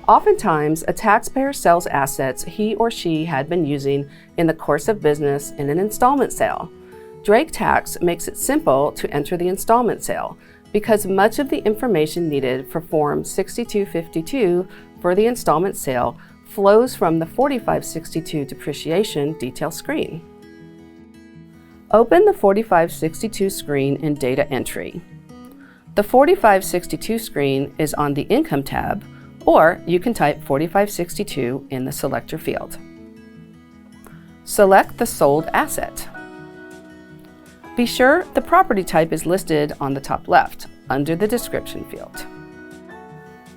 Oftentimes, a taxpayer sells assets he or she had been using in the course of business in an installment sale. Drake Tax makes it simple to enter the installment sale because much of the information needed for Form 6252 for the installment sale flows from the 4562 depreciation detail screen. Open the 4562 screen in Data Entry. The 4562 screen is on the Income tab, or you can type 4562 in the Selector field. Select the sold asset. Be sure the property type is listed on the top left, under the description field.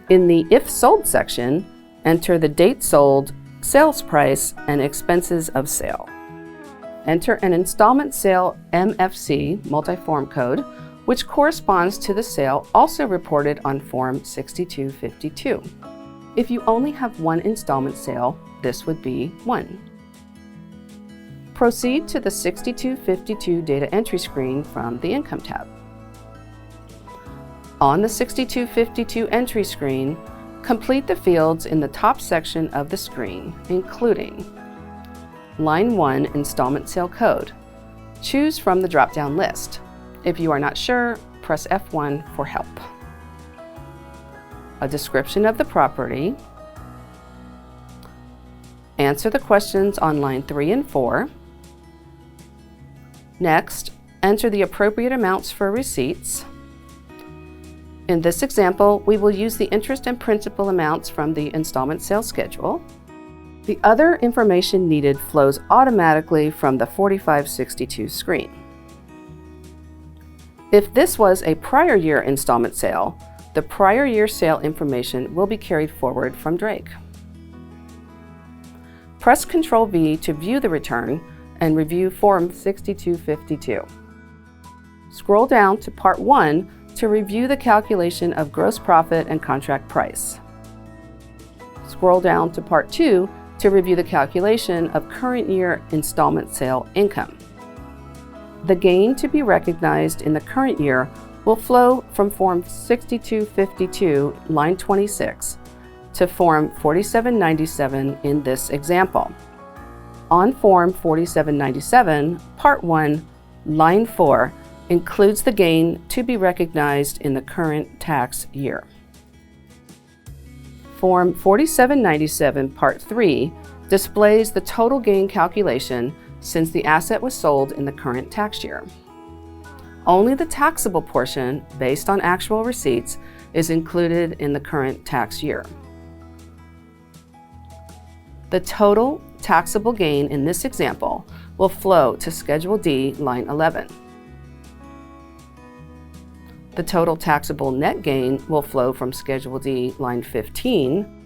In the If Sold section, enter the date sold, sales price, and expenses of sale. Enter an installment sale MFC multi-form code, which corresponds to the sale also reported on Form 6252. If you only have one installment sale, this would be 1. Proceed to the 6252 data entry screen from the Income tab. On the 6252 entry screen, complete the fields in the top section of the screen, including Line 1 Installment Sale Code. Choose from the drop-down list. If you are not sure, press F1 for help. A description of the property. Answer the questions on line 3 and 4. Next, enter the appropriate amounts for receipts. In this example, we will use the interest and principal amounts from the installment sales schedule. The other information needed flows automatically from the 4562 screen. If this was a prior year installment sale, the prior year sale information will be carried forward from Drake. Press Ctrl-V to view the return and review Form 6252. Scroll down to Part 1 to review the calculation of gross profit and contract price. Scroll down to Part 2 to review the calculation of current year installment sale income. The gain to be recognized in the current year will flow from Form 6252, line 26, to Form 4797 in this example. On Form 4797, Part 1, line 4, includes the gain to be recognized in the current tax year. Form 4797, Part 3, displays the total gain calculation since the asset was sold in the current tax year. Only the taxable portion, based on actual receipts, is included in the current tax year. The total taxable gain in this example will flow to Schedule D, line 11. The total taxable net gain will flow from Schedule D, line 15,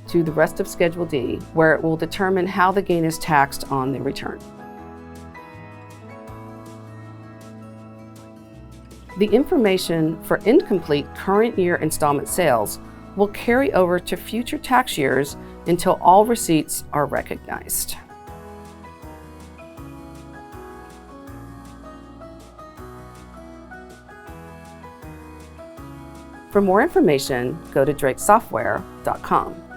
to the rest of Schedule D, where it will determine how the gain is taxed on the return. The information for incomplete current year installment sales will carry over to future tax years until all receipts are recognized. For more information, go to drakesoftware.com.